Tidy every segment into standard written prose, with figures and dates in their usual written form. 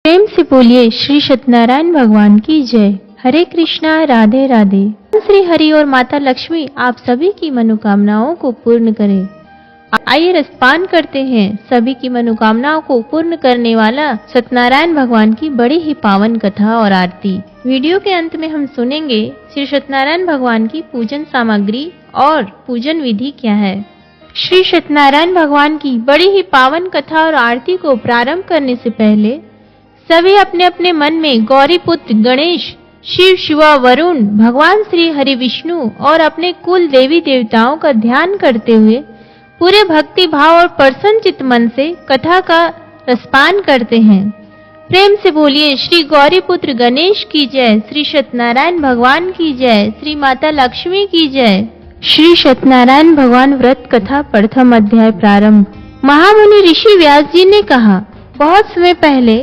प्रेम से बोलिए श्री सत्यनारायण भगवान की जय। हरे कृष्णा, राधे राधे। श्री हरि और माता लक्ष्मी आप सभी की मनोकामनाओं को पूर्ण करें। आइए रसपान करते हैं सभी की मनोकामनाओं को पूर्ण करने वाला सत्यनारायण भगवान की बड़ी ही पावन कथा और आरती। वीडियो के अंत में हम सुनेंगे श्री सत्यनारायण भगवान की पूजन सामग्री और पूजन विधि क्या है। श्री सत्यनारायण भगवान की बड़ी ही पावन कथा और आरती को प्रारंभ करने से पहले सभी अपने अपने मन में गौरी पुत्र गणेश, शिव, शिवा, वरुण, भगवान श्री हरि विष्णु और अपने कुल देवी देवताओं का ध्यान करते हुए पूरे भक्ति भाव और प्रसन्न चित्त मन से कथा का रसपान करते हैं। प्रेम से बोलिए श्री गौरी पुत्र गणेश की जय, श्री सत्यनारायण भगवान की जय, श्री माता लक्ष्मी की जय। श्री सत्यनारायण भगवान व्रत कथा प्रथम अध्याय प्रारंभ। महामुनि ऋषि व्यास जी ने कहा, बहुत समय पहले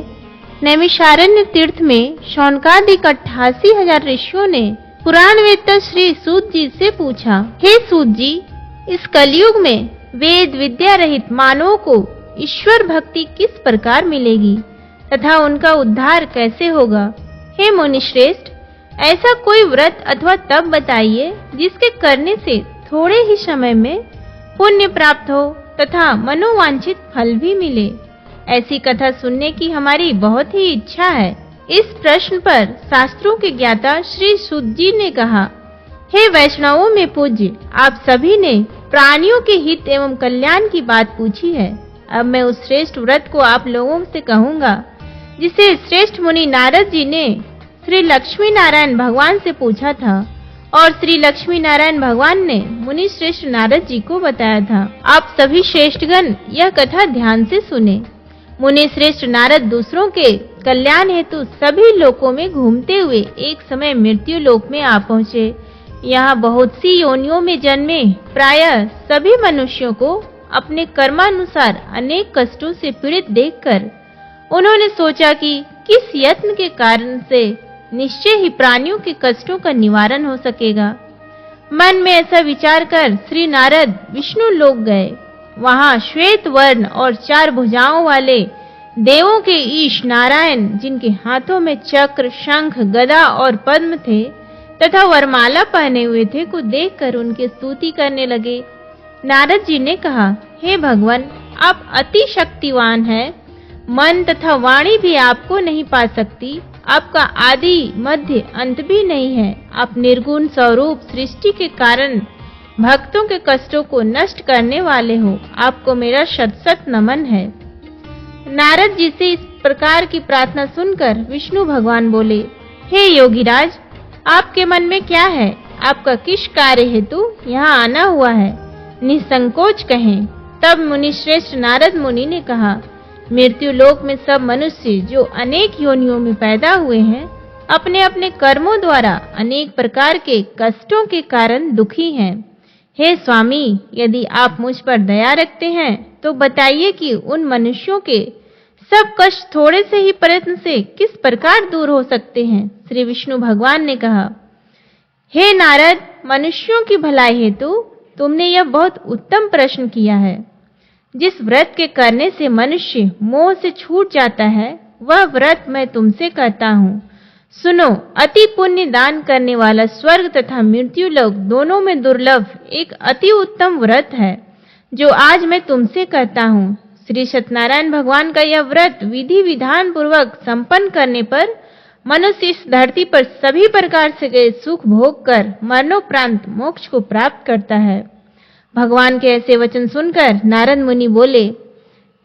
नैमिषारण्य तीर्थ में शौनकादिक 88,000 ऋषियों ने पुराण वेत्ता श्री सूत जी से पूछा, हे सूत जी, इस कलयुग में वेद विद्या रहित मानवों को ईश्वर भक्ति किस प्रकार मिलेगी तथा उनका उद्धार कैसे होगा। हे मुनिश्रेष्ठ, ऐसा कोई व्रत अथवा तप बताइए जिसके करने से थोड़े ही समय में पुण्य प्राप्त हो तथा मनोवांछित फल भी मिले। ऐसी कथा सुनने की हमारी बहुत ही इच्छा है। इस प्रश्न पर शास्त्रों के ज्ञाता श्री सूत जी ने कहा, हे वैष्णवों में पूज्य, आप सभी ने प्राणियों के हित एवं कल्याण की बात पूछी है। अब मैं उस श्रेष्ठ व्रत को आप लोगों से कहूँगा जिसे श्रेष्ठ मुनि नारद जी ने श्री लक्ष्मी नारायण भगवान से पूछा था और श्री लक्ष्मी नारायण भगवान ने मुनि श्रेष्ठ नारद जी को बताया था। आप सभी श्रेष्ठगण यह कथा ध्यान से सुने। मुनि श्रेष्ठ नारद दूसरों के कल्याण हेतु सभी लोकों में घूमते हुए एक समय मृत्यु लोक में आ पहुँचे। यहाँ बहुत सी योनियों में जन्मे प्रायः सभी मनुष्यों को अपने कर्मानुसार अनेक कष्टों से पीड़ित देखकर उन्होंने सोचा कि किस यत्न के कारण से निश्चय ही प्राणियों के कष्टों का निवारण हो सकेगा। मन में ऐसा विचार कर श्री नारद विष्णु लोक गए। वहां श्वेत वर्ण और 4 भुजाओं वाले देवों के ईश नारायण, जिनके हाथों में चक्र, शंख, गदा और पद्म थे तथा वरमाला पहने हुए थे, को देखकर उनकी स्तुति करने लगे। नारद जी ने कहा, हे भगवान, आप अति शक्तिवान हैं। मन तथा वाणी भी आपको नहीं पा सकती। आपका आदि मध्य अंत भी नहीं है। आप निर्गुण स्वरूप सृष्टि के कारण भक्तों के कष्टों को नष्ट करने वाले हो। आपको मेरा शत शत नमन है। नारद जी से इस प्रकार की प्रार्थना सुनकर विष्णु भगवान बोले, हे योगीराज, आपके मन में क्या है? आपका किस कार्य हेतु यहाँ आना हुआ है? निसंकोच कहें। तब मुनि श्रेष्ठ नारद मुनि ने कहा, मृत्यु लोक में सब मनुष्य जो अनेक योनियों में पैदा हुए हैं, अपने अपने कर्मों द्वारा अनेक प्रकार के कष्टों के कारण दुखी हैं। हे स्वामी, यदि आप मुझ पर दया रखते हैं तो बताइए कि उन मनुष्यों के सब कष्ट थोड़े से ही प्रयत्न से किस प्रकार दूर हो सकते हैं। श्री विष्णु भगवान ने कहा, हे नारद, मनुष्यों की भलाई हेतु तुमने यह बहुत उत्तम प्रश्न किया है। जिस व्रत के करने से मनुष्य मोह से छूट जाता है, वह व्रत मैं तुमसे कहता हूँ। सुनो, अति पुण्य दान करने वाला स्वर्ग तथा मृत्यु लोक दोनों में दुर्लभ एक अति उत्तम व्रत है जो आज मैं तुमसे कहता हूँ। श्री सत्यनारायण भगवान का यह व्रत विधि विधान पूर्वक संपन्न करने पर मनुष्य इस धरती पर सभी प्रकार से सुख भोग कर मरणोपरांत मोक्ष को प्राप्त करता है। भगवान के ऐसे वचन सुनकर नारद मुनि बोले,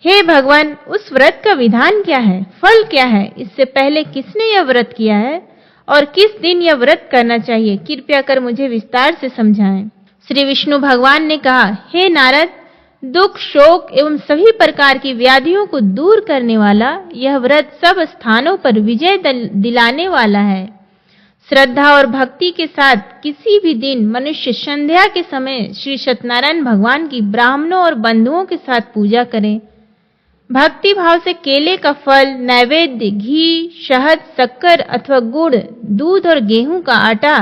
हे भगवान, उस व्रत का विधान क्या है, फल क्या है? इससे पहले किसने यह व्रत किया है और किस दिन यह व्रत करना चाहिए? कृपया कर मुझे विस्तार से समझाएं। श्री विष्णु भगवान ने कहा, हे नारद, दुख, शोक एवं सभी प्रकार की व्याधियों को दूर करने वाला यह व्रत सब स्थानों पर विजय दिलाने वाला है। श्रद्धा और भक्ति के साथ किसी भी दिन मनुष्य संध्या के समय श्री सत्यनारायण भगवान की ब्राह्मणों और बंधुओं के साथ पूजा करें। भक्ति भाव से केले का फल, नैवेद्य, घी, शहद, शक्कर अथवा गुड़, दूध और गेहूं का आटा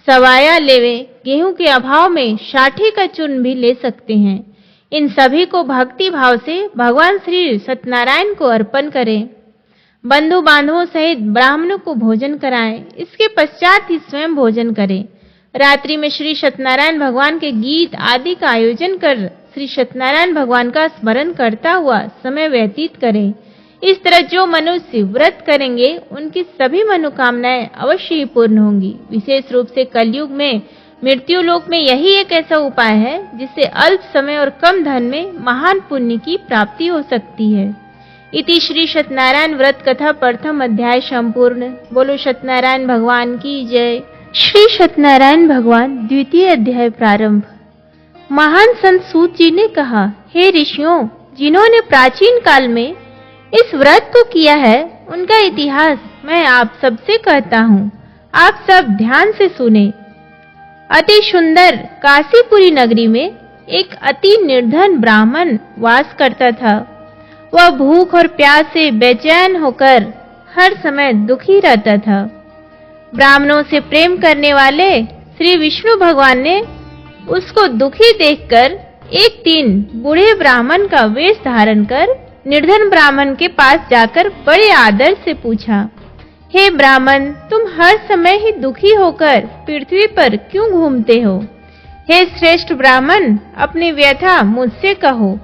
सवाया लेवे। गेहूं के अभाव में साठे का चूर्ण भी ले सकते हैं। इन सभी को भक्ति भाव से भगवान श्री सत्यनारायण को अर्पण करें। बंधु बांधवों सहित ब्राह्मणों को भोजन कराएं, इसके पश्चात ही स्वयं भोजन करें। रात्रि में श्री सत्यनारायण भगवान के गीत आदि का आयोजन कर श्री सत्यनारायण भगवान का स्मरण करता हुआ समय व्यतीत करें। इस तरह जो मनुष्य व्रत करेंगे उनकी सभी मनोकामनाएं अवश्य ही पूर्ण होंगी। विशेष रूप से कलयुग में मृत्यु लोक में यही एक ऐसा उपाय है जिससे अल्प समय और कम धन में महान पुण्य की प्राप्ति हो सकती है। इति श्री सत्यनारायण व्रत कथा प्रथम अध्याय संपूर्ण। बोलो सत्यनारायण भगवान की जय। श्री सत्यनारायण भगवान द्वितीय अध्याय प्रारंभ। महान संत सूत जी ने कहा, हे ऋषियों, जिन्होंने प्राचीन काल में इस व्रत को किया है उनका इतिहास मैं आप सबसे कहता हूँ, आप सब ध्यान से सुने। अति सुंदर काशीपुरी नगरी में एक अति निर्धन ब्राह्मण वास करता था। वह भूख और प्यास से बेचैन होकर हर समय दुखी रहता था। ब्राह्मणों से प्रेम करने वाले श्री विष्णु भगवान ने उसको दुखी देखकर एक दिन बूढ़े ब्राह्मण का वेश धारण कर निर्धन ब्राह्मण के पास जाकर बड़े आदर से पूछा, हे ब्राह्मण, तुम हर समय ही दुखी होकर पृथ्वी पर क्यों घूमते हो? हे श्रेष्ठ ब्राह्मण, अपनी व्यथा मुझसे कहो,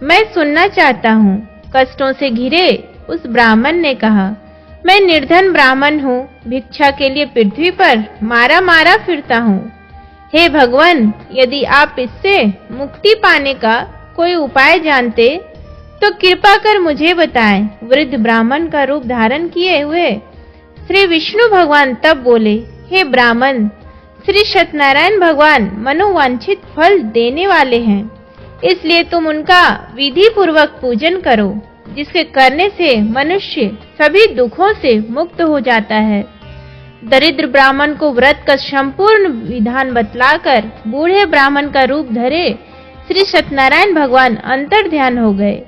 मैं सुनना चाहता हूँ। कष्टों से घिरे उस ब्राह्मण ने कहा, मैं निर्धन ब्राह्मण हूँ, भिक्षा के लिए पृथ्वी पर मारा मारा फिरता हूँ। हे भगवान, यदि आप इससे मुक्ति पाने का कोई उपाय जानते तो कृपा कर मुझे बताएं। वृद्ध ब्राह्मण का रूप धारण किए हुए श्री विष्णु भगवान तब बोले, हे ब्राह्मण, श्री सत्यनारायण भगवान मनोवांछित फल देने वाले हैं, इसलिए तुम उनका विधि पूर्वक पूजन करो, जिसके करने से मनुष्य सभी दुखों से मुक्त हो जाता है। दरिद्र ब्राह्मण को व्रत का संपूर्ण विधान बतलाकर बूढ़े ब्राह्मण का रूप धरे श्री सत्यनारायण भगवान अंतर ध्यान हो गए।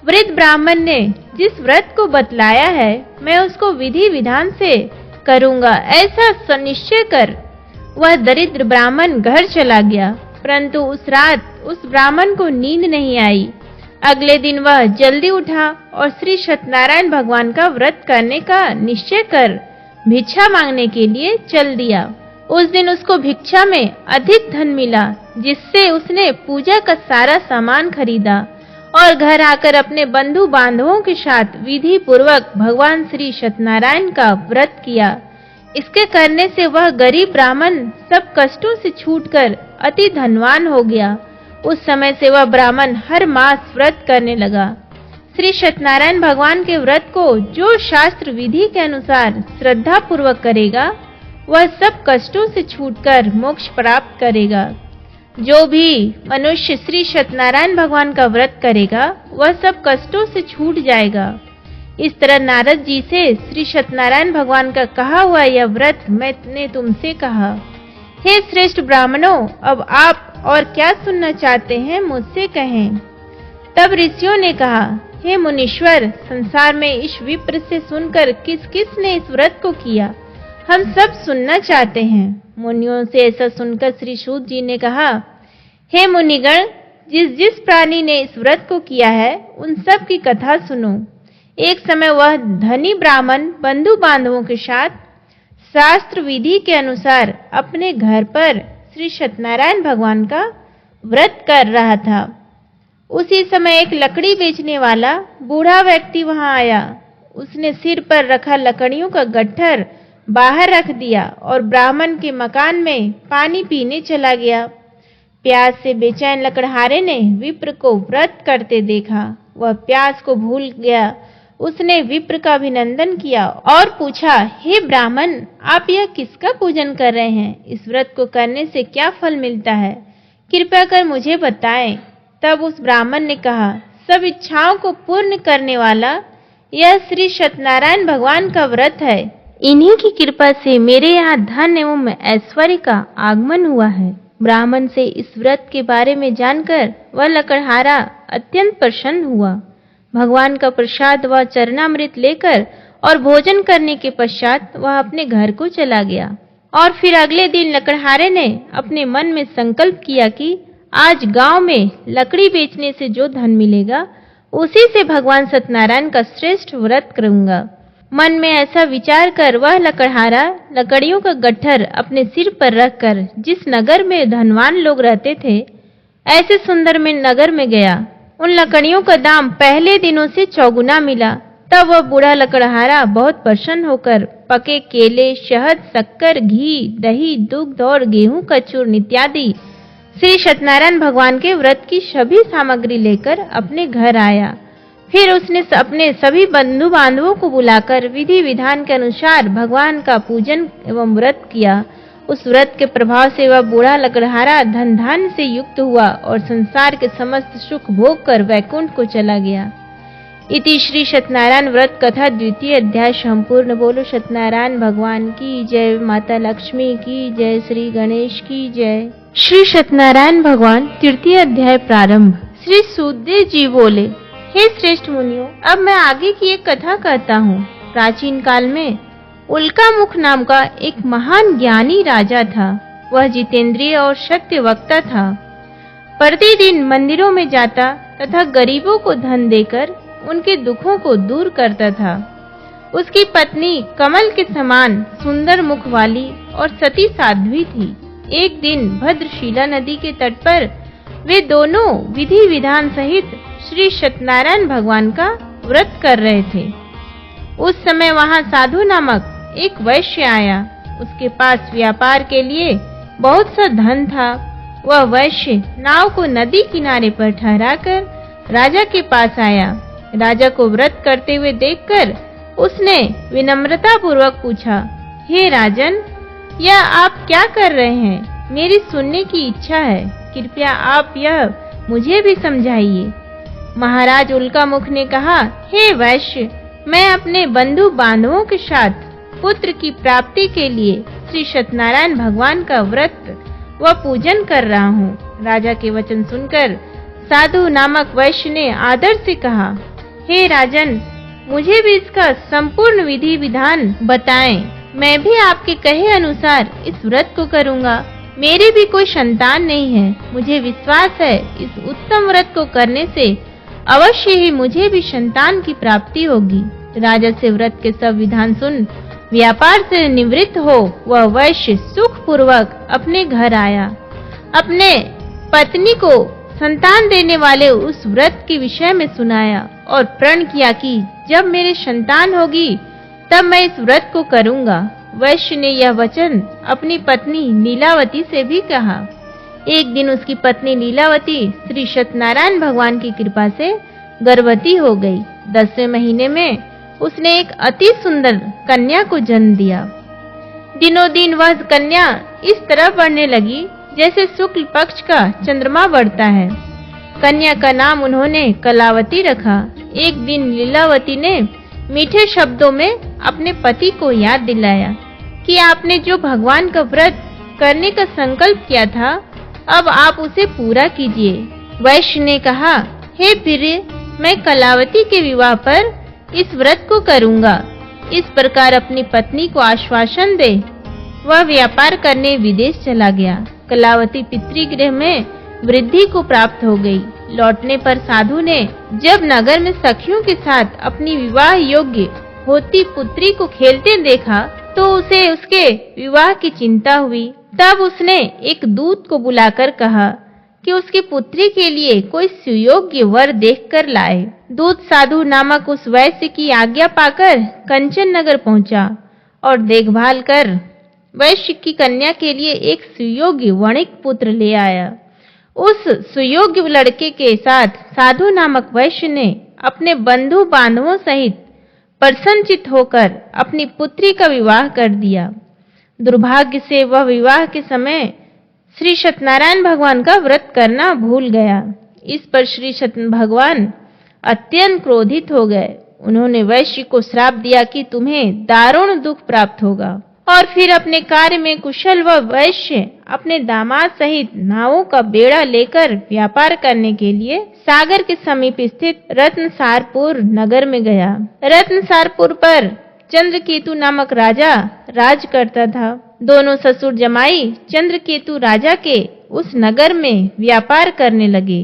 वृद्ध ब्राह्मण ने जिस व्रत को बतलाया है मैं उसको विधि विधान से करूंगा, ऐसा सुनिश्चय कर वह दरिद्र ब्राह्मण घर चला गया। परंतु उस रात उस ब्राह्मण को नींद नहीं आई। अगले दिन वह जल्दी उठा और श्री सत्यनारायण भगवान का व्रत करने का निश्चय कर भिक्षा मांगने के लिए चल दिया। उस दिन उसको भिक्षा में अधिक धन मिला, जिससे उसने पूजा का सारा सामान खरीदा और घर आकर अपने बंधु बांधवों के साथ विधि पूर्वक भगवान श्री सत्यनारायण का व्रत किया। इसके करने से वह गरीब ब्राह्मण सब कष्टों से छूटकर अति धनवान हो गया। उस समय से वह ब्राह्मण हर मास व्रत करने लगा। श्री सत्यनारायण भगवान के व्रत को जो शास्त्र विधि के अनुसार श्रद्धा पूर्वक करेगा वह सब कष्टों से छूटकर मोक्ष प्राप्त करेगा। जो भी मनुष्य श्री सत्यनारायण भगवान का व्रत करेगा वह सब कष्टों से छूट जाएगा। इस तरह नारद जी से श्री सत्यनारायण भगवान का कहा हुआ यह व्रत मैंने तुमसे कहा। हे श्रेष्ठ ब्राह्मणों, अब आप और क्या सुनना चाहते हैं मुझसे कहें। तब ऋषियों ने कहा, हे मुनीश्वर, संसार में इस विप्र से सुनकर किस किस ने इस व्रत को किया, हम सब सुनना चाहते हैं। मुनियों से ऐसा सुनकर श्री सूत जी ने कहा, हे मुनिगण, जिस जिस प्राणी ने इस व्रत को किया है उन सब की कथा सुनो। एक समय वह धनी ब्राह्मण बंधु बांधवों के साथ शास्त्र विधि के अनुसार अपने घर पर श्री सत्यनारायण भगवान का व्रत कर रहा था। उसी समय एक लकड़ी बेचने वाला बूढ़ा व्यक्ति वहां आया। उसने सिर पर रखा लकड़ियों का गट्ठर बाहर रख दिया और ब्राह्मण के मकान में पानी पीने चला गया। प्यास से बेचैन लकड़हारे ने विप्र को व्रत करते देखा। वह प्यास को भूल गया। उसने विप्र का अभिनंदन किया और पूछा, हे ब्राह्मण, आप यह किसका पूजन कर रहे हैं? इस व्रत को करने से क्या फल मिलता है? कृपया कर मुझे बताएं। तब उस ब्राह्मण ने कहा, सब इच्छाओं को पूर्ण करने वाला यह श्री सत्यनारायण भगवान का व्रत है। इन्हीं की कृपा से मेरे यहाँ धन एवं ऐश्वर्य का आगमन हुआ है। ब्राह्मण से इस व्रत के बारे में जानकर वह लकड़हारा अत्यंत प्रसन्न हुआ। भगवान का प्रसाद व चरणामृत लेकर और भोजन करने के पश्चात वह अपने घर को चला गया। और फिर अगले दिन लकड़हारे ने अपने मन में संकल्प किया कि आज गांव में लकड़ी बेचने से जो धन मिलेगा उसी से भगवान सत्यनारायण का श्रेष्ठ व्रत करूंगा। मन में ऐसा विचार कर वह लकड़हारा लकड़ियों का गट्ठर अपने सिर पर रखकर जिस नगर में धनवान लोग रहते थे, ऐसे सुंदर में नगर में गया। उन लकड़ियों का दाम पहले दिनों से चौगुना मिला। तब वह बूढ़ा लकड़हारा बहुत प्रसन्न होकर पके केले, शहद, शक्कर, घी, दही, दुग्ध और गेहूं का चूर्ण इत्यादि श्री सत्यनारायण भगवान के व्रत की सभी सामग्री लेकर अपने घर आया। फिर उसने अपने सभी बंधु बांधवों को बुलाकर विधि विधान के अनुसार भगवान का पूजन एवं व्रत किया। उस व्रत के प्रभाव से वह बूढ़ा लकड़हारा धन धान्य से युक्त हुआ और संसार के समस्त सुख भोग कर वैकुंठ को चला गया। इति श्री सत्यनारायण व्रत कथा द्वितीय अध्याय संपूर्ण। बोलो सत्यनारायण भगवान की जय, माता लक्ष्मी की जय, श्री गणेश की जय। श्री सत्यनारायण भगवान तृतीय अध्याय प्रारंभ। श्री सुखदेव जी बोले, हे श्रेष्ठ मुनियों, अब मैं आगे की एक कथा कहता हूँ। प्राचीन काल में उल्कामुख नाम का एक महान ज्ञानी राजा था। वह जितेंद्रिय और सत्य वक्ता था। प्रतिदिन मंदिरों में जाता तथा गरीबों को धन देकर उनके दुखों को दूर करता था। उसकी पत्नी कमल के समान सुंदर मुख वाली और सती साध्वी थी। एक दिन भद्रशिला नदी के तट पर वे दोनों विधि विधान सहित श्री सत्यनारायण भगवान का व्रत कर रहे थे। उस समय वहां साधु नामक एक वैश्य आया। उसके पास व्यापार के लिए बहुत सा धन था। वह वैश्य नाव को नदी किनारे पर ठहराकर राजा के पास आया। राजा को व्रत करते हुए देखकर उसने विनम्रता पूर्वक पूछा, हे राजन, यह आप क्या कर रहे हैं? मेरी सुनने की इच्छा है, कृपया आप यह मुझे भी समझाइए। महाराज उल्कामुख ने कहा, हे वैश्य, मैं अपने बंधु बांधवों के साथ पुत्र की प्राप्ति के लिए श्री सत्यनारायण भगवान का व्रत व पूजन कर रहा हूँ। राजा के वचन सुनकर साधु नामक वैश्य ने आदर से कहा, हे राजन, मुझे भी इसका संपूर्ण विधि विधान बताएं। मैं भी आपके कहे अनुसार इस व्रत को करूँगा। मेरी भी कोई संतान नहीं है। मुझे विश्वास है इस उत्तम व्रत को करने से अवश्य ही मुझे भी संतान की प्राप्ति होगी। राजा से व्रत के सब विधान सुन व्यापार से निवृत्त हो वह वैश्य सुख पूर्वक अपने घर आया। अपने पत्नी को संतान देने वाले उस व्रत के विषय में सुनाया और प्रण किया कि जब मेरी संतान होगी तब मैं इस व्रत को करूंगा। वैश्य ने यह वचन अपनी पत्नी लीलावती से भी कहा। एक दिन उसकी पत्नी लीलावती श्री सत्यनारायण भगवान की कृपा से गर्भवती हो गई। 10वें महीने में उसने एक अति सुंदर कन्या को जन्म दिया। दिनों दिन वह कन्या इस तरह बढ़ने लगी जैसे शुक्ल पक्ष का चंद्रमा बढ़ता है। कन्या का नाम उन्होंने कलावती रखा। एक दिन लीलावती ने मीठे शब्दों में अपने पति को याद दिलाया कि आपने जो भगवान का व्रत करने का संकल्प किया था, अब आप उसे पूरा कीजिए। वैश्य ने कहा, हे प्रिय, मैं कलावती के विवाह पर इस व्रत को करूंगा। इस प्रकार अपनी पत्नी को आश्वासन दे वह व्यापार करने विदेश चला गया। कलावती पितृगृह में वृद्धि को प्राप्त हो गई। लौटने पर साधु ने जब नगर में सखियों के साथ अपनी विवाह योग्य होती पुत्री को खेलते देखा तो उसे उसके विवाह की चिंता हुई। तब उसने एक दूत को बुलाकर कहा कि उसकी पुत्री के लिए कोई सुयोग्य वर देखकर लाए। दूत साधु नामक उस वैश्य की आज्ञा पाकर कंचन नगर पहुंचा और देखभाल कर वैश्य की कन्या के लिए एक सुयोग्य वणिक पुत्र ले आया। उस सुयोग्य लड़के के साथ साधु नामक वैश्य ने अपने बंधु बांधवों सहित प्रसन्नचित होकर अपनी पुत्री का विवाह कर दिया। दुर्भाग्य से वह विवाह के समय श्री सत्यनारायण भगवान का व्रत करना भूल गया। इस पर श्री सत्य भगवान अत्यंत क्रोधित हो गए। उन्होंने वैश्य को श्राप दिया कि तुम्हें दारुण दुख प्राप्त होगा। और फिर अपने कार्य में कुशल वह वैश्य अपने दामाद सहित नावों का बेड़ा लेकर व्यापार करने के लिए सागर के समीप स्थित रत्नसारपुर नगर में गया। रत्नसारपुर पर चंद्रकेतु नामक राजा राज करता था। दोनों ससुर जमाई चंद्रकेतु राजा के उस नगर में व्यापार करने लगे।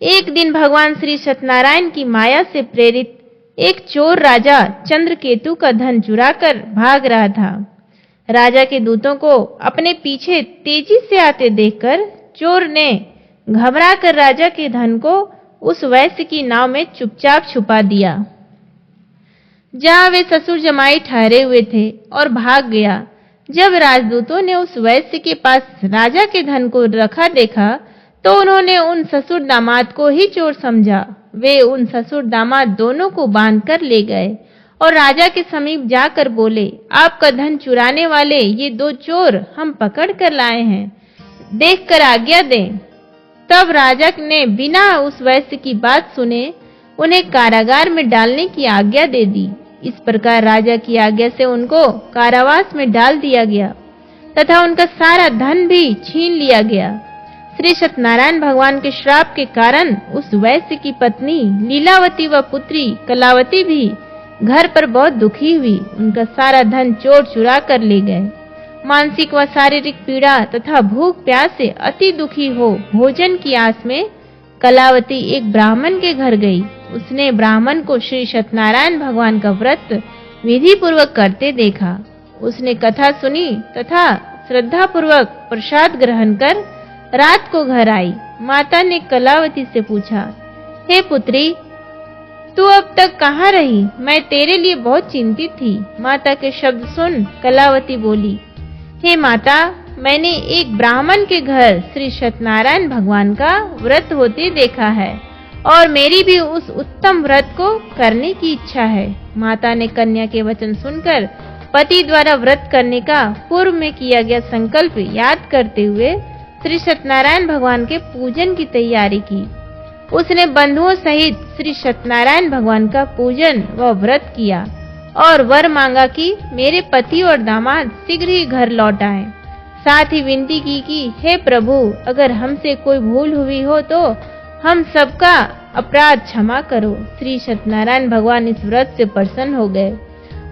एक दिन भगवान श्री सत्यनारायण की माया से प्रेरित एक चोर राजा चंद्रकेतु का धन चुराकर भाग रहा था। राजा के दूतों को अपने पीछे तेजी से आते देखकर चोर ने घबराकर राजा के धन को उस वैश्य की नाव में चुपचाप छुपा दिया, जहां वे ससुर जमाई ठहरे हुए थे, और भाग गया। जब राजदूतों ने उस वैश्य के पास राजा के धन को रखा देखा तो उन्होंने उन ससुर दामाद को ही चोर समझा। वे उन ससुर दामाद दोनों को बांधकर ले गए और राजा के समीप जाकर बोले, आपका धन चुराने वाले ये दो चोर हम पकड़ कर लाए हैं, देखकर आज्ञा दें। तब राजा ने बिना उस वैश्य की बात सुने उन्हें कारागार में डालने की आज्ञा दे दी। इस प्रकार राजा की आज्ञा से उनको कारावास में डाल दिया गया तथा उनका सारा धन भी छीन लिया गया। श्री सत्यनारायण भगवान के श्राप के कारण उस वैश्य की पत्नी लीलावती व पुत्री कलावती भी घर पर बहुत दुखी हुई। उनका सारा धन चोर चुरा कर ले गए। मानसिक व शारीरिक पीड़ा तथा भूख प्यास से अति दुखी हो भोजन की आस में कलावती एक ब्राह्मण के घर गई। उसने ब्राह्मण को श्री सत्यनारायण भगवान का व्रत विधि पूर्वक करते देखा। उसने कथा सुनी तथा श्रद्धा पूर्वक प्रसाद ग्रहण कर रात को घर आई। माता ने कलावती से पूछा, हे पुत्री, तू अब तक कहाँ रही? मैं तेरे लिए बहुत चिंतित थी। माता के शब्द सुन कलावती बोली, हे माता, मैंने एक ब्राह्मण के घर श्री सत्यनारायण भगवान का व्रत होते देखा है और मेरी भी उस उत्तम व्रत को करने की इच्छा है। माता ने कन्या के वचन सुनकर पति द्वारा व्रत करने का पूर्व में किया गया संकल्प याद करते हुए श्री सत्यनारायण भगवान के पूजन की तैयारी की। उसने बंधुओं सहित श्री सत्यनारायण भगवान का पूजन व व्रत किया और वर मांगा कि मेरे पति और दामाद शीघ्र ही घर लौट आए। साथ ही विनती की कि हे प्रभु, अगर हमसे कोई भूल हुई हो तो हम सबका अपराध क्षमा करो। श्री सत्यनारायण भगवान इस व्रत से प्रसन्न हो गए।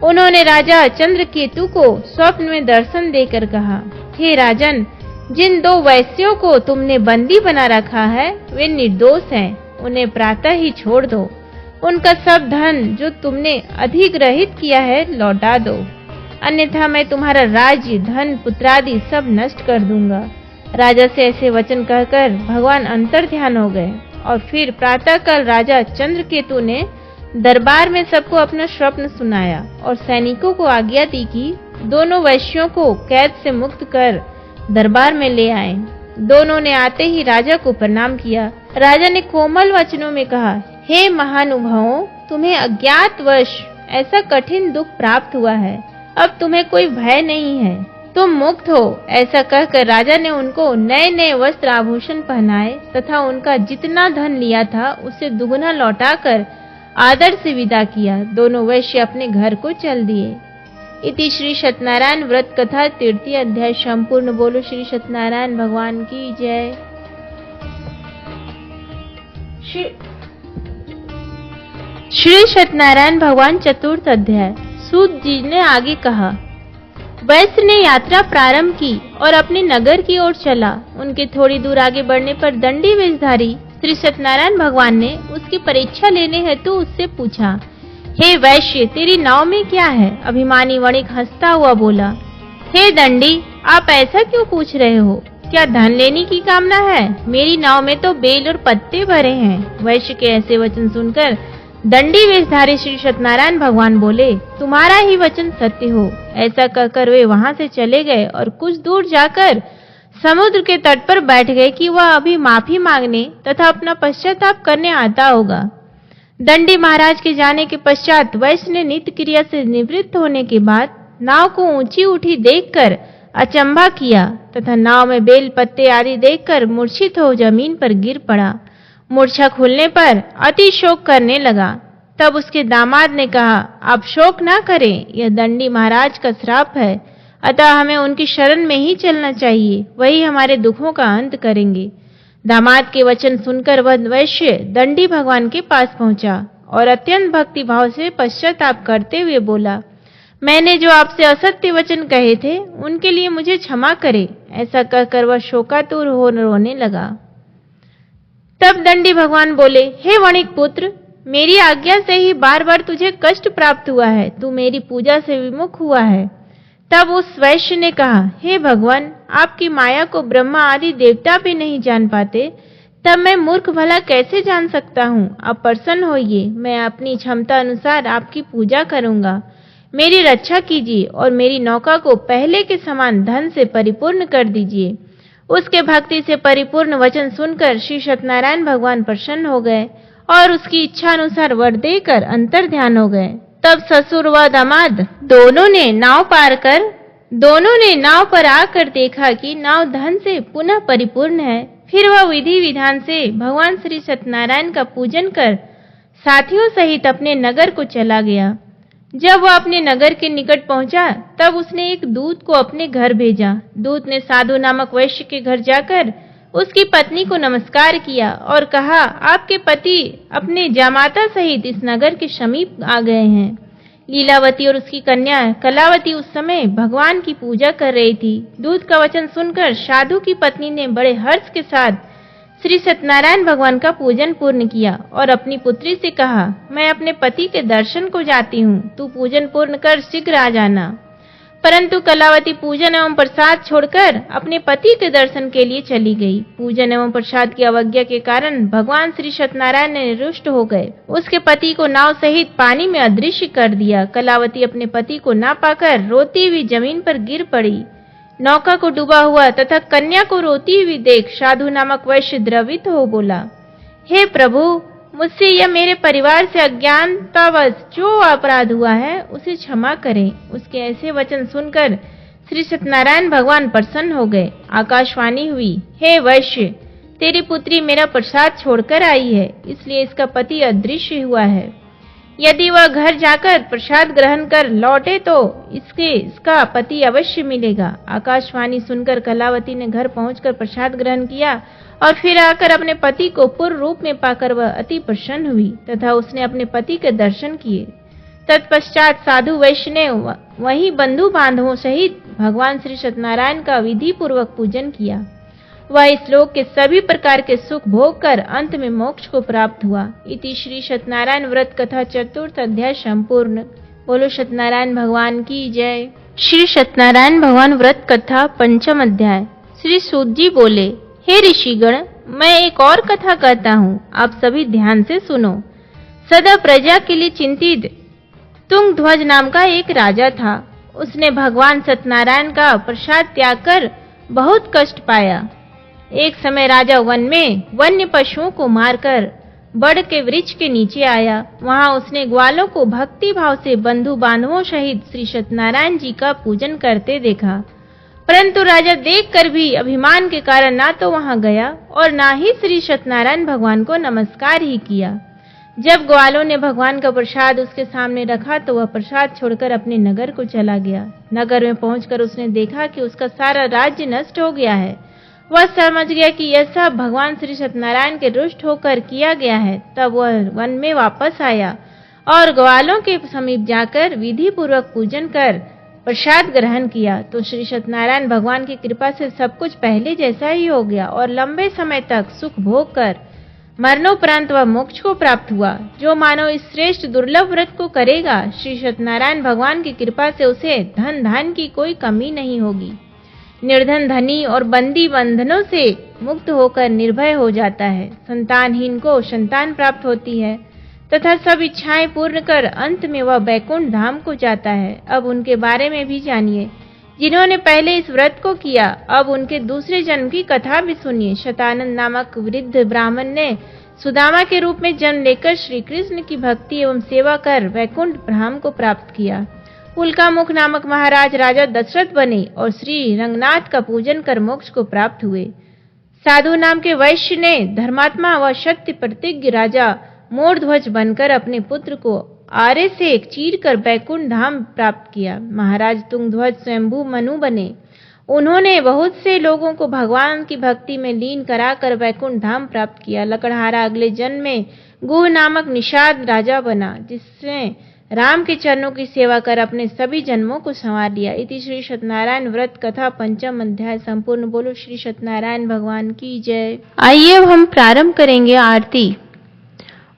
उन्होंने राजा चंद्रकेतु को स्वप्न में दर्शन देकर कहा, हे राजन, जिन दो वैश्यों को तुमने बंदी बना रखा है वे निर्दोष हैं, उन्हें प्रातः ही छोड़ दो। उनका सब धन जो तुमने अधिग्रहित किया है लौटा दो, अन्यथा मैं तुम्हारा राज्य, धन, पुत्रादि सब नष्ट कर दूंगा। राजा से ऐसे वचन कहकर भगवान अंतर ध्यान हो गए और फिर प्रातःकाल राजा चंद्रकेतु ने दरबार में सबको अपना स्वप्न सुनाया और सैनिकों को आज्ञा दी कि दोनों वैश्यों को कैद से मुक्त कर दरबार में ले आए। दोनों ने आते ही राजा को प्रणाम किया। राजा ने कोमल वचनों में कहा, हे महानुभावों, तुम्हें अज्ञातवश ऐसा कठिन दुख प्राप्त हुआ है, अब तुम्हें कोई भय नहीं है, तुम मुक्त हो। ऐसा कहकर राजा ने उनको नए नए वस्त्र आभूषण पहनाए तथा उनका जितना धन लिया था उससे दुगुना लौटाकर आदर से विदा किया। दोनों वैश्य अपने घर को चल दिए। इति श्री सत्यनारायण व्रत कथा 3 अध्याय संपूर्ण। बोलो श्री सत्यनारायण भगवान की जय। श्री सत्यनारायण भगवान 4th अध्याय। सूत जी ने आगे कहा, वैश्य ने यात्रा प्रारंभ की और अपने नगर की ओर चला। उनके थोड़ी दूर आगे बढ़ने पर दंडी वेशधारी श्री सत्यनारायण भगवान ने उसकी परीक्षा लेने हेतु उससे पूछा, हे वैश्य, तेरी नाव में क्या है? अभिमानी वणिक हंसता हुआ बोला, हे दंडी, आप ऐसा क्यों पूछ रहे हो? क्या धन लेने की कामना है? मेरी नाव में तो बेल और पत्ते भरे हैं। वैश्य के ऐसे वचन सुनकर दंडी वेशधारी श्री सत्यनारायण भगवान बोले, तुम्हारा ही वचन सत्य हो। ऐसा कहकर वे वहां से चले गए और कुछ दूर जाकर समुद्र के तट पर बैठ गए कि वह अभी माफी मांगने तथा अपना पश्चाताप करने आता होगा। दंडी महाराज के जाने के पश्चात वैश्य ने नित्य क्रिया से निवृत्त होने के बाद नाव को ऊंची उठी देखकर अचंभा किया तथा नाव में बेल पत्ते आदि देखकर मूर्छित हो जमीन पर गिर पड़ा। मूर्छा खुलने पर अति शोक करने लगा। तब उसके दामाद ने कहा, आप शोक ना करें, यह दंडी महाराज का श्राप है, अतः हमें उनकी शरण में ही चलना चाहिए, वही हमारे दुखों का अंत करेंगे। दामाद के वचन सुनकर वह वैश्य दंडी भगवान के पास पहुंचा और अत्यंत भक्ति भाव से पश्चाताप करते हुए बोला, मैंने जो आपसे असत्य वचन कहे थे उनके लिए मुझे क्षमा करें। ऐसा कहकर वह शोकातुर हो रोने लगा। तब दंडी भगवान बोले, हे वणिक पुत्र, मेरी आज्ञा से ही बार बार तुझे कष्ट प्राप्त हुआ है, तू मेरी पूजा से विमुख हुआ है। तब उस वैश्य ने कहा, हे भगवान, आपकी माया को ब्रह्मा आदि देवता भी नहीं जान पाते, तब मैं मूर्ख भला कैसे जान सकता हूँ। आप प्रसन्न होइए, मैं अपनी क्षमता अनुसार आपकी पूजा करूंगा। मेरी रक्षा कीजिए और मेरी नौका को पहले के समान धन से परिपूर्ण कर दीजिए। उसके भक्ति से परिपूर्ण वचन सुनकर श्री सत्यनारायण भगवान प्रसन्न हो गए और उसकी इच्छा अनुसार वर देकर अंतर ध्यान हो गए। तब ससुर व दामाद दोनों ने नाव पर आकर देखा कि नाव धन से पुनः परिपूर्ण है। फिर वह विधि विधान से भगवान श्री सत्यनारायण का पूजन कर साथियों सहित अपने नगर को चला गया। जब वह अपने नगर के निकट पहुंचा, तब उसने एक दूत को अपने घर भेजा। दूत ने साधु नामक वैश्य के घर जाकर उसकी पत्नी को नमस्कार किया और कहा, आपके पति अपने जामाता सहित इस नगर के समीप आ गए हैं। लीलावती और उसकी कन्या कलावती उस समय भगवान की पूजा कर रही थी। दूत का वचन सुनकर साधु की पत्नी ने बड़े हर्ष के साथ श्री सत्यनारायण भगवान का पूजन पूर्ण किया और अपनी पुत्री से कहा, मैं अपने पति के दर्शन को जाती हूँ, तू पूजन पूर्ण कर शीघ्र आ जाना। परंतु कलावती पूजन एवं प्रसाद छोड़कर अपने पति के दर्शन के लिए चली गई। पूजन एवं प्रसाद की अवज्ञा के कारण भगवान श्री सत्यनारायण ने रुष्ट हो गए। उसके पति को नाव सहित पानी में अदृश्य कर दिया। कलावती अपने पति को ना पाकर रोती हुई जमीन पर गिर पड़ी। नौका को डूबा हुआ तथा कन्या को रोती हुई देख साधु नामक वैश्य द्रवित हो बोला, हे प्रभु, मुझसे या मेरे परिवार से अज्ञानतावश जो अपराध हुआ है उसे क्षमा करें। उसके ऐसे वचन सुनकर श्री सत्यनारायण भगवान प्रसन्न हो गए। आकाशवाणी हुई, हे वैश्य, तेरी पुत्री मेरा प्रसाद छोड़कर आई है, इसलिए इसका पति अदृश्य हुआ है। यदि वह घर जाकर प्रसाद ग्रहण कर लौटे तो इसका पति अवश्य मिलेगा। आकाशवाणी सुनकर कलावती ने घर पहुंचकर प्रसाद ग्रहण किया और फिर आकर अपने पति को पूर्ण रूप में पाकर वह अति प्रसन्न हुई तथा उसने अपने पति के दर्शन किए। तत्पश्चात साधु वैश्य ने वही बंधु बांधवों सहित भगवान श्री सत्यनारायण का विधि पूर्वक पूजन किया। वह इस लोक के सभी प्रकार के सुख भोग कर अंत में मोक्ष को प्राप्त हुआ। इति श्री सत्यनारायण व्रत कथा चतुर्थ अध्याय संपूर्ण। बोलो सत्यनारायण भगवान की जय। श्री सत्यनारायण भगवान व्रत कथा पंचम अध्याय। श्री सूत जी बोले, हे ऋषिगण, मैं एक और कथा कहता हूँ, आप सभी ध्यान से सुनो। सदा प्रजा के लिए चिंतित तुंगध्वज नाम का एक राजा था। उसने भगवान सत्यनारायण का प्रसाद त्याग कर बहुत कष्ट पाया। एक समय राजा वन में वन्य पशुओं को मारकर बड़ के वृक्ष के नीचे आया। वहां उसने ग्वालों को भक्ति भाव से बंधु बांधवों सहित श्री सत्यनारायण जी का पूजन करते देखा, परंतु राजा देखकर भी अभिमान के कारण ना तो वहां गया और ना ही श्री सत्यनारायण भगवान को नमस्कार ही किया। जब ग्वालों ने भगवान का प्रसाद उसके सामने रखा तो वह प्रसाद छोड़कर अपने नगर को चला गया। नगर में पहुंचकर उसने देखा कि उसका सारा राज्य नष्ट हो गया है। वह समझ गया कि यह सब भगवान श्री सत्यनारायण के रुष्ट होकर किया गया है। तब वह वन में वापस आया और ग्वालों के समीप जाकर विधि पूर्वक पूजन कर प्रसाद ग्रहण किया तो श्री सत्यनारायण भगवान की कृपा से सब कुछ पहले जैसा ही हो गया और लंबे समय तक सुख भोग कर मरणोपरांत वह मोक्ष को प्राप्त हुआ। जो मानव इस श्रेष्ठ दुर्लभ व्रत को करेगा, श्री सत्यनारायण भगवान की कृपा से उसे धन धान की कोई कमी नहीं होगी। निर्धन धनी और बंदी बंधनों से मुक्त होकर निर्भय हो जाता है। संतानहीन को संतान प्राप्त होती है तथा सब इच्छाएं पूर्ण कर अंत में वह बैकुंठ धाम को जाता है। अब उनके बारे में भी जानिए जिन्होंने पहले इस व्रत को किया। अब उनके दूसरे जन्म की कथा भी सुनिए। शतानंद नामक वृद्ध ब्राह्मण ने सुदामा के रूप में जन्म लेकर श्री कृष्ण की भक्ति एवं सेवा कर वैकुंठ धाम को प्राप्त किया। उल्कामुख नामक महाराज राजा दशरथ बने और श्री रंगनाथ का पूजन कर मोक्ष को प्राप्त हुए। साधु नाम के वैश्य ने धर्मात्मा व शक्ति प्रतिज्ञ राजा मोरध्वज बनकर अपने पुत्र को आरे से चीर कर बैकुंठ धाम प्राप्त किया। महाराज तुंगध्वज स्वयंभू मनु बने। उन्होंने बहुत से लोगों को भगवान की भक्ति में लीन कराकर वैकुंठ धाम प्राप्त किया। लकड़हारा अगले जन्म में गुह नामक निषाद राजा बना, जिसने राम के चरणों की सेवा कर अपने सभी जन्मों को संवार लिया। इति श्री सत्यनारायण व्रत कथा पंचम अध्याय संपूर्ण। बोलो श्री सत्यनारायण भगवान की जय। आइए अब हम प्रारंभ करेंगे आरती।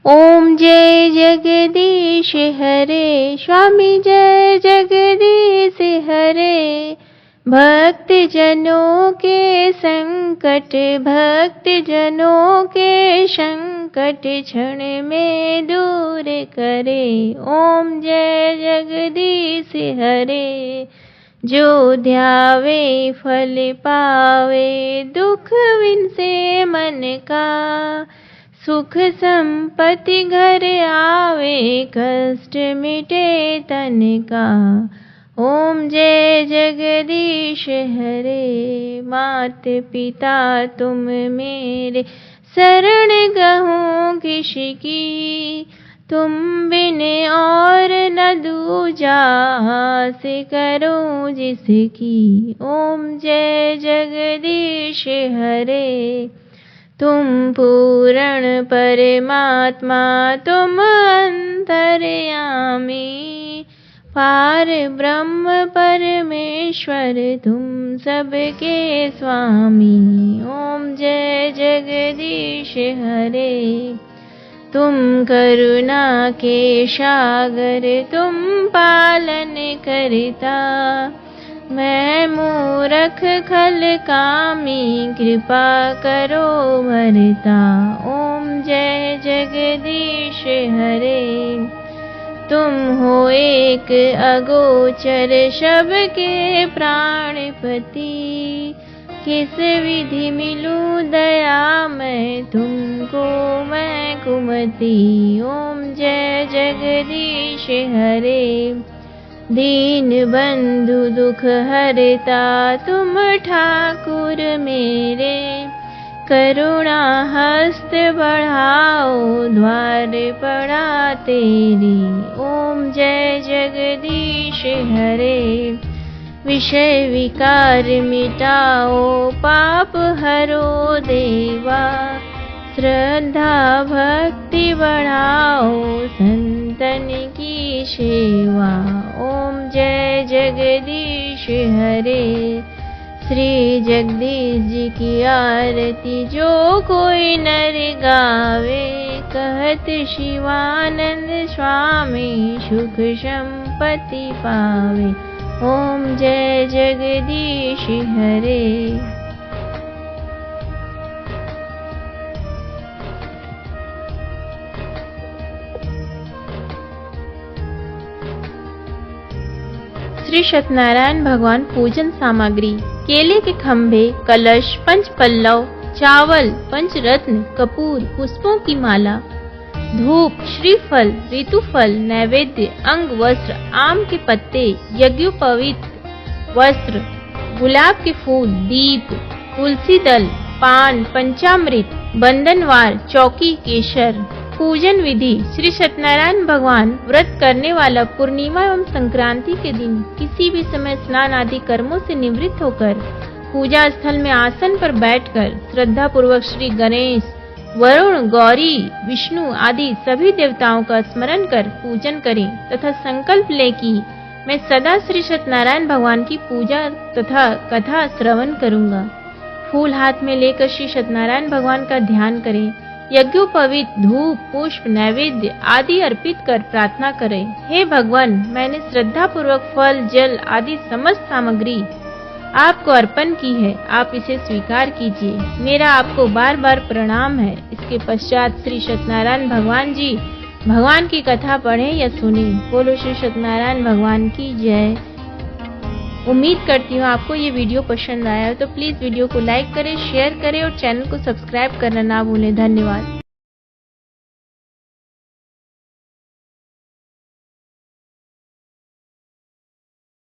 ओम जय जगदीश हरे, स्वामी जय जगदीश हरे। भक्त जनों के संकट, भक्त जनों के संकट क्षण में दूर करे। ओम जय जगदीश हरे। जो ध्यावे फल पावे, दुख विनसे मन का। सुख संपत्ति घर आवे, कष्ट मिटे तन का। ओम जय जगदीश हरे। मात पिता तुम मेरे, शरण गहूँ किसकी। तुम बिन और न दूजा, आस करूं जिसकी। ओम जय जगदीश हरे। तुम पूर्ण परमात्मा, तुम अंतर्यामी। पार ब्रह्म परमेश्वर, तुम सबके स्वामी। ओम जय जगदीश हरे। तुम करुणा के सागर, तुम पालन करता। मैं मूरख खल कामी, कृपा करो भरता। ओम जय जगदीश हरे। तुम हो एक अगोचर, सबके प्राणपति। किस विधि मिलूं दया मैं तुमको, मैं कुमति। ओम जय जगदीश हरे। दीन बंधु दुख हरता, तुम ठाकुर मेरे। करुणा हस्त बढ़ाओ, द्वार पड़ा तेरी। ओम जय जगदीश हरे। विषय विकार मिटाओ, पाप हरो देवा। श्रद्धा भक्ति बढ़ाओ, संतन की सेवा। ओम जय जगदीश हरे। श्री जगदीश जी की आरती जो कोई नर गावे। कहत शिवानंद स्वामी, सुख संपत्ति पावे। ओम जय जगदीश हरे। श्री सत्यनारायण भगवान पूजन सामग्री: केले के खम्भे, कलश, पंच पल्लव, चावल, पंचरत्न, कपूर, पुष्पों की माला, धूप, श्रीफल, ऋतुफल, नैवेद्य, अंग वस्त्र, आम के पत्ते, यज्ञोपवीत वस्त्र, गुलाब के फूल, दीप, तुलसी दल, पान, पंचामृत, बंधनवार, चौकी, केसर। पूजन विधि: श्री सत्यनारायण भगवान व्रत करने वाला पूर्णिमा एवं संक्रांति के दिन किसी भी समय स्नान आदि कर्मों से निवृत्त होकर पूजा स्थल में आसन पर बैठकर श्रद्धा पूर्वक श्री गणेश, वरुण, गौरी, विष्णु आदि सभी देवताओं का स्मरण कर पूजन करें तथा संकल्प ले कि मैं सदा श्री सत्यनारायण भगवान की पूजा तथा कथा श्रवण करूंगा। फूल हाथ में लेकर श्री सत्यनारायण भगवान का ध्यान करें। यज्ञोपवीत धूप, पुष्प, नैवेद्य आदि अर्पित कर प्रार्थना करें। हे भगवान, मैंने श्रद्धा पूर्वक फल, जल आदि समस्त सामग्री आपको अर्पण की है, आप इसे स्वीकार कीजिए। मेरा आपको बार बार प्रणाम है। इसके पश्चात श्री सत्यनारायण भगवान जी भगवान की कथा पढ़ें या सुनें। बोलो श्री सत्यनारायण भगवान की जय। उम्मीद करती हूँ आपको ये वीडियो पसंद आया हो तो प्लीज़ वीडियो को लाइक करें, शेयर करें और चैनल को सब्सक्राइब करना ना भूलें। धन्यवाद।